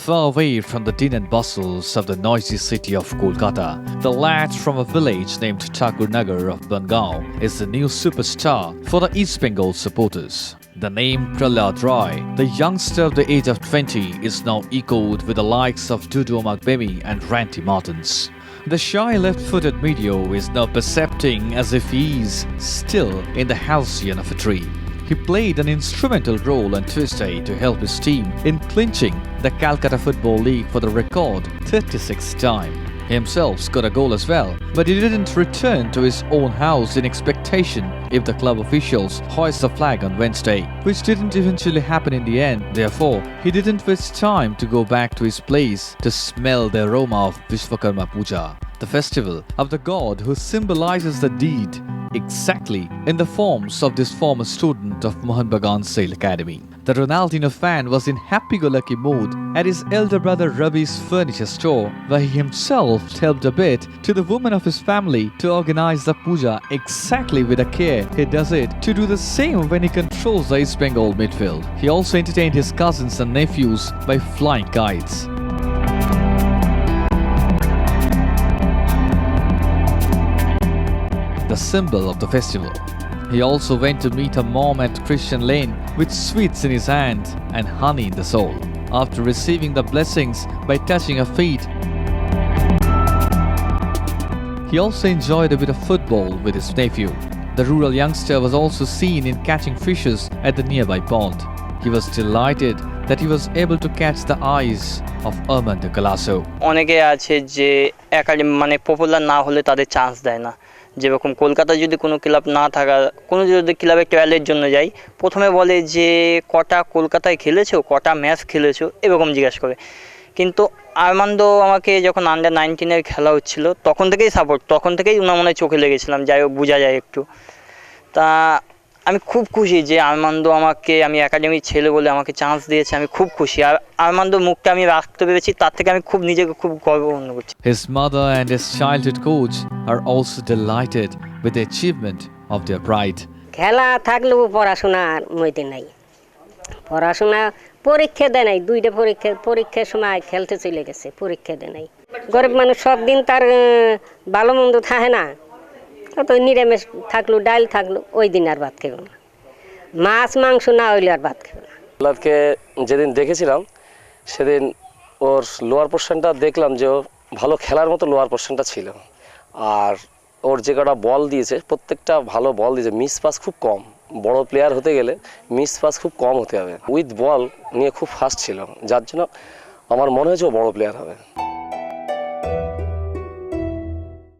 Far away from the din and bustles of the noisy city of Kolkata, the lad from a village named Thakurnagar of Bangaon is the new superstar for the East Bengal supporters. The name Prahlad Roy, the youngster of the age of 20, is now echoed with the likes of Dudu Magbemi and Randy Martins. The shy left-footed Medio is now percepting as if he is still in the halcyon of a dream. He played an instrumental role on Tuesday to help his team in clinching the Calcutta Football League for the record 36th time. He himself scored a goal as well, but he didn't return to his own house in expectation if the club officials hoist the flag on Wednesday, which didn't eventually happen in the end. Therefore, he didn't waste time to go back to his place to smell the aroma of Vishwakarma Puja, the festival of the god who symbolizes the deed exactly in the forms of this former student of Mohan Bagan Sail Academy. The Ronaldinho fan was in happy-go-lucky mood at his elder brother Ravi's furniture store, where he himself helped a bit to the woman of his family to organize the puja exactly with the care he does it to do the same when he controls the East Bengal midfield. He also entertained his cousins and nephews by flying kites. The symbol of the festival. He also went to meet her mom at Christian Lane with sweets in his hand and honey in the soul. After receiving the blessings by touching her feet, he also enjoyed a bit of football with his nephew. The rural youngster was also seen in catching fishes at the nearby pond. He was delighted that he was able to catch the eyes of Armando Galasso. অনেকে আছে যে academy মানে popular না হলে তাদের chance দেয় না। যেরকম কলকাতায় যদি কোনো ক্লাব না থাকা কোনো যদি ক্লাবে ট্রায়ালের জন্য যাই প্রথমে বলে যে কটা কলকাতায় খেলেছো কটা ম্যাচ খেলেছো এরকম জিজ্ঞাসা করে কিন্তু আর্মান্দো আমাকে যখন আন্ডার 19 এর খেলা হচ্ছিল তখন থেকেই সাপোর্ট তখন থেকেই উনার মনে চোখে লেগেছিলাম যাই হোক বোঝা যায় একটু তা আমি খুব খুশি যে আর্মান্দো আমাকে আমি একাডেমির ছেলে বলে আমাকে চান্স দিয়েছে আমি খুব খুশি আর আর্মান্দোর মুখটা আমি রাখতে পেরেছি তার থেকে আমি খুব নিজেকে খুব গর্ব অনুভব করছি His mother and his childhood coach are also delighted with the achievement of their pride. খেলা থাকলেও পড়াশোনার মধ্যে নাই পড়াশোনা পরীক্ষা দেয় নাই দুইটা পরীক্ষার সময় খেলতে চলে গেছে পরীক্ষা দেয় নাই গরিব মানুষ সব দিন তার ভালো মন্দ থাকে না তো নিরামিষ থাকলো ডাল থাকলো ওই দিন আর ভাত খেলো না মাছ মাংস না হইলে আর ভাত খেলো না প্রহ্লাদকে যেদিন দেখেছিলাম সেদিন ওর লোয়ার পোর্শনটা দেখলাম যে ভালো খেলার মতো লোয়ার পোর্শনটা ছিল আর ওর যে কটা বল দিয়েছে প্রত্যেকটা ভালো বল দিয়েছে মিস পাস খুব কম বড় প্লেয়ার হতে গেলে মিস পাস খুব কম হতে হবে উইথ বল নিয়ে খুব ফাস্ট ছিল যার জন্য আমার মনে হয়েছে ও বড় প্লেয়ার হবে